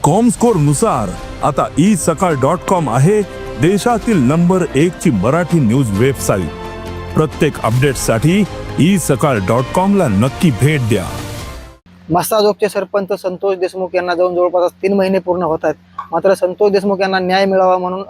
Comscore नुसार आता isakal.com आहे देशातील नंबर 1 ची मराठी न्यूज वेबसाईट। प्रत्येक अपडेटसाठी isakal.com ला नक्की भेट द्या। मस्ताजोगचे सरपंच संतोष देशमुख यांना जाऊन जवळपास 3 महिने पूर्ण होत आहेत। मात्र संतोष देशमुख यांना न्याय मिळावा म्हणून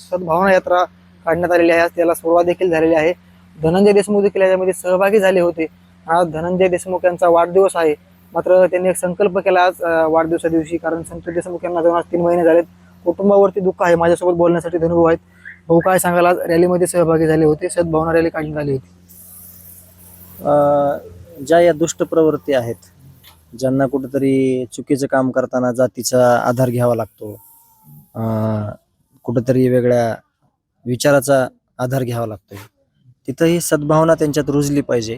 सद्भावना यात्रा काढण्यात आलेली आहे। त्याला सुरुवात देखील झालेली आहे। धनंजय देशमुख देखील यामध्ये सहभागी झाले होते। आज धनंजय देशमुख यांचा वाढदिवस आहे। मात्र त्यांनी एक संकल्प केला आज वाढदिवसा दिवशी, कारण संतोष देशमुख यांना जाऊन आज 3 महिने झालेत। कुटुंबावरती दुःख आहे। माझ्यासोबत बोलण्यासाठी धनुभाऊ आहेत। भाऊ, काय सांगाल? आज रॅलीमध्ये सहभागी झाले होते, सद्भावना रॅली काढण्यात आली होती। ज्या या दुष्ट प्रवृत्ती आहेत, ज्यांना कुठेतरी चुकीचं काम करताना जातीचा आधार घ्यावा लागतो, कुठेतरी वेगळ्या विचाराचा आधार घ्यावा लागतो, तिथं ही सद्भावना त्यांच्यात रुजली पाहिजे।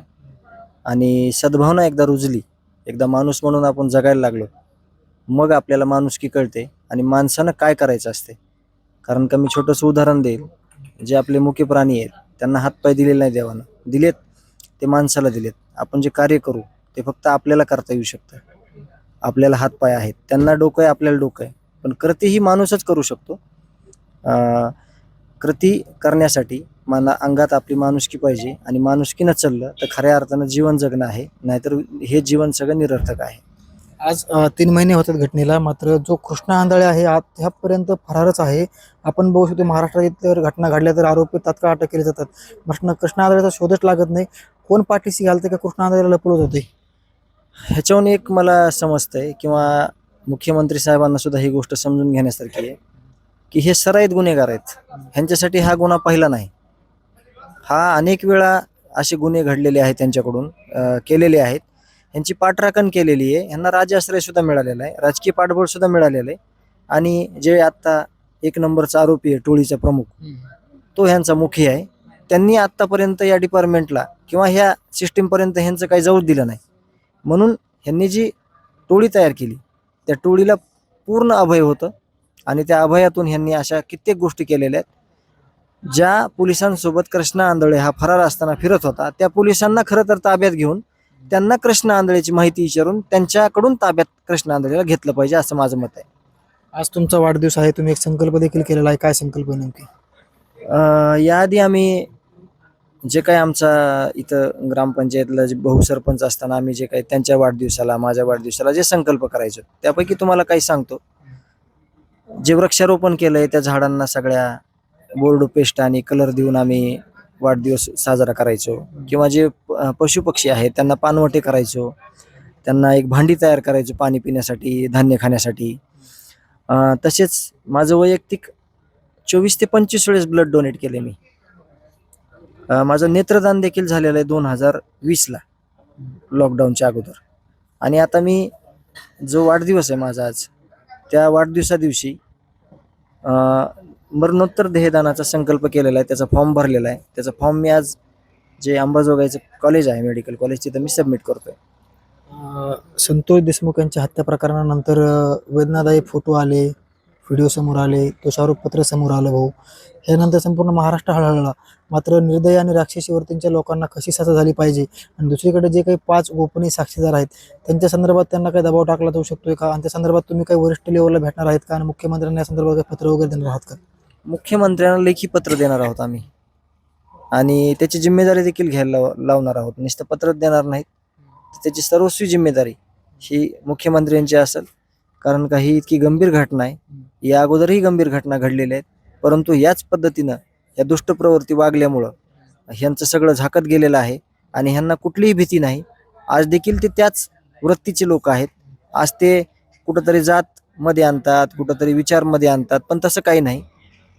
आणि सद्भावना एकदा रुजली, एकदा माणूस म्हणून आपण जगायला लागलो, मग आपल्याला माणुसकी कळते आणि माणसानं काय करायचं असते। कारण का मी छोटंसं उदाहरण देईल, जे आपले मुख्य प्राणी आहेत त्यांना हातपाय दिलेले नाही देवानं, दिलेत ते माणसाला दिलेत। आपण जे कार्य करू ते फक्त आपल्याला करता येऊ शकतं। आपल्याला हातपाय आहेत, त्यांना डोकं आहे, आपल्याला डोकं आहे, पण कृती ही माणूसच करू शकतो। कृती करण्यासाठी मला अंगात आपली माणुसकी पाहिजे, आणि माणुसकी न चाललं तर खऱ्या अर्थानं जीवन जगणं आहे, नाहीतर हे जीवन सगळं निरर्थक आहे। आज 3 महिने होतात घटनेला, मात्र जो कृष्णा आंधळे आहे ह्यापर्यंत फरारच आहे। आपण बघू शकतो महाराष्ट्रात जर घटना घडल्या तर आरोपी तात्काळ अटक केले जातात। कृष्णा आंधळेचा शोधच लागत नाही। कोण पाठीशी घालते का कृष्णा आंधळेला लपवत होते? ह्याच्यावरून एक मला समजतंय, किंवा मुख्यमंत्री साहेबांना सुद्धा ही गोष्ट समजून घेण्यासारखी आहे, की हे सराईत गुन्हेगार आहेत। ह्यांच्यासाठी हा गुन्हा पहिला नाही, हा अनेक वेळा असे गुन्हे घडलेले आहेत, त्यांच्याकडून केलेले आहेत। यांची पाठराखण केलेली आहे, यांना राज्याश्रय सुद्धा मिळालेला आहे, राजकीय पाठबळ सुद्धा मिळालेलं आहे। आणि जे आता 1 नंबरचा आरोपी आहे, टोळीचा प्रमुख, तो ह्यांचा मुखी आहे। त्यांनी आत्तापर्यंत या डिपार्टमेंटला किंवा ह्या सिस्टीमपर्यंत ह्यांचं काही जाऊ दिलं नाही, म्हणून ह्यांनी जी टोळी तयार केली त्या टोळीला पूर्ण अभय होतं, आणि त्या अभयातून ह्यांनी अशा कित्येक गोष्टी केलेल्या आहेत। ज्या पोलिसांसोबत कृष्णा आंधळे हा फरार असताना फिरत होता, त्या पोलिसांना खरं तर ताब्यात घेऊन त्यांना कृष्णा आंधळेची माहिती विचारून त्यांच्याकडून ताब्यात कृष्णा आंधळेला घेतलं पाहिजे, असं माझं मत आहे। आज तुमचा वाढदिवस आहे, तुम्ही एक संकल्प देखील केलेला आहे, काय संकल्प नेमकी? याआधी आम्ही जे काही आमचा इथं ग्रामपंचायतला जे बहुसरपंच असताना आम्ही जे काही त्यांच्या वाढदिवसाला, माझ्या वाढदिवसाला जे संकल्प करायचो, त्यापैकी तुम्हाला काही सांगतो। जे वृक्षारोपण केलंय त्या झाडांना सगळ्या बोर्ड पेस्ट आणि कलर देऊन आम्ही वाढदिवस साजरा करायचो, किंवा जे पशुपक्षी आहेत त्यांना पानवटे करायचो, त्यांना एक भांडी तयार करायचो पाणी पिण्यासाठी, धान्य खाण्यासाठी। तसेच माझं वैयक्तिक 24 ते 25 वेळेस ब्लड डोनेट केले मी। माझं नेत्रदान देखील झालेलं आहे 2020ला, लॉकडाऊनच्या अगोदर। आणि आता मी जो वाढदिवस आहे माझा आज, त्या वाढदिवसा दिवशी मरणोत्तर देहदानाचा संकल्प केलेला आहे, त्याचा फॉर्म भरलेला आहे। त्याचा फॉर्म मी आज जे अंबाजोगाईचं कॉलेज आहे, मेडिकल कॉलेज, तिथं मी सबमिट करतोय। संतोष देशमुख यांच्या हत्या प्रकरणानंतर वेदनादायी फोटो आले, व्हिडिओ समोर आले, दोषारोपपत्र समोर आलं भाऊ। ह्यानंतर संपूर्ण महाराष्ट्र हळहळला। मात्र निर्दयी आणि राक्षसी वृत्तीच्या लोकांना कशी सजा झाली पाहिजे, आणि दुसरीकडे जे काही 5 गोपनीय साक्षीदार आहेत त्यांच्या संदर्भात त्यांना काही दबाव टाकला जाऊ शकतोय का, आणि त्या संदर्भात तुम्ही काही वरिष्ठ लेवलला भेटणार आहेत का, आणि मुख्यमंत्र्यांना या संदर्भात काही पत्र वगैरे देणार आहात का? मुख्यमंत्र्यांना लेखी पत्र देणार आहोत आम्ही, आणि त्याची जिम्मेदारी देखील घ्यायला लावणार आहोत। नुसतं पत्रच देणार नाहीत, त्याची सर्वस्वी जिम्मेदारी ही मुख्यमंत्र्यांची असेल। कारण का ही इतकी गंभीर घटना आहे, या अगोदरही गंभीर घटना घडलेल्या आहेत, परंतु याच पद्धतीनं या दुष्ट प्रवृत्ती वागल्यामुळं ह्यांचं सगळं झाकत गेलेलं आहे, आणि ह्यांना कुठलीही भीती नाही। आज देखील ते त्याच वृत्तीचे लोक आहेत। आज ते कुठंतरी जातमध्ये आणतात, कुठंतरी विचारमध्ये आणतात, पण तसं काही नाही।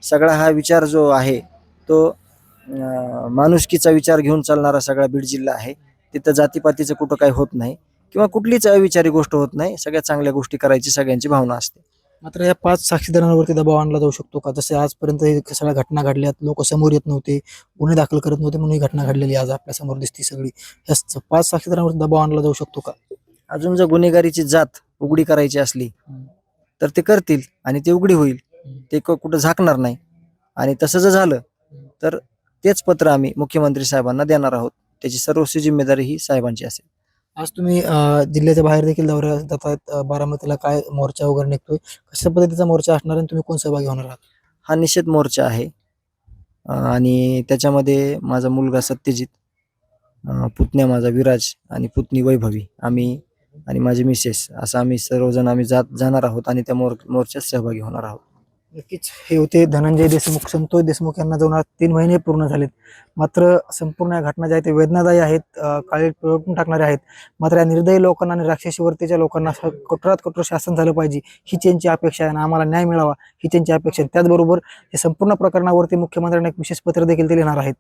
सगळा हा विचार जो आहे तो माणुसकीचा विचार घेऊन चालणारा सगळा बीड जिल्हा आहे। तिथं जातीपातीचं कुठं काही होत नाही, किंवा कुठलीच अविचारी गोष्ट होत नाही। सगळ्या चांगल्या गोष्टी करायची सगळ्यांची भावना असते। मात्र या 5 साक्षीदारांवरती दबाव आणला जाऊ शकतो का? जसे आजपर्यंत हे सगळ्या घटना घडल्यात, लोक समोर येत नव्हते, गुन्हे दाखल करत नव्हते, म्हणून ही घटना घडलेली आज आपल्या समोर दिसते सगळी। या 5 साक्षीदारांवरती दबाव आणला जाऊ शकतो का? अजून जर गुन्हेगारीची जात उघडी करायची असली तर ते करतील, आणि ते उघडी होईल, ते कुठं झाकणार नाही। आणि तसं जर झालं तर तेच पत्र आम्ही मुख्यमंत्री साहेबांना देणार आहोत, त्याची सर्वस्वी जिम्मेदारी ही साहेबांची असेल। आज तुम्ही जिल्ह्याच्या बाहेर देखील दौऱ्यात जात आहेत. बारामतीला काय मोर्चा वगैरे निघतोय, कशा पद्धतीचा मोर्चा असणार आणि तुम्ही कोण सहभागी होणार आहात? हा निषेध मोर्चा आहे आणि त्याच्यामध्ये माझा मुलगा सत्यजित, पुतण्या माझा विराज आणि पुतणी वैभवी, आम्ही आणि माझे मिसेस असं आम्ही सर्वजण आम्ही जाणार आहोत आणि त्या मोर्चात सहभागी होणार आहोत. नक्कीच हे होते धनंजय देशमुख. संतोष देशमुख यांना जाऊन आज 3 महिने पूर्ण झालेत. मात्र संपूर्ण या घटना ज्या आहेत ते वेदनादायी आहेत, काळी पिळवटून टाकणारे आहेत. मात्र या निर्दयी लोकांना आणि राक्षसी वृत्तीच्या लोकांना कठोरात कठोर शासन झालं पाहिजे ही त्यांची अपेक्षा आहे आणि आम्हाला न्याय मिळावा ही त्यांची अपेक्षा आहे. त्याचबरोबर हे संपूर्ण प्रकरणावरती मुख्यमंत्र्यांना एक विशेष पत्र देखील ते लिहिणार आहेत.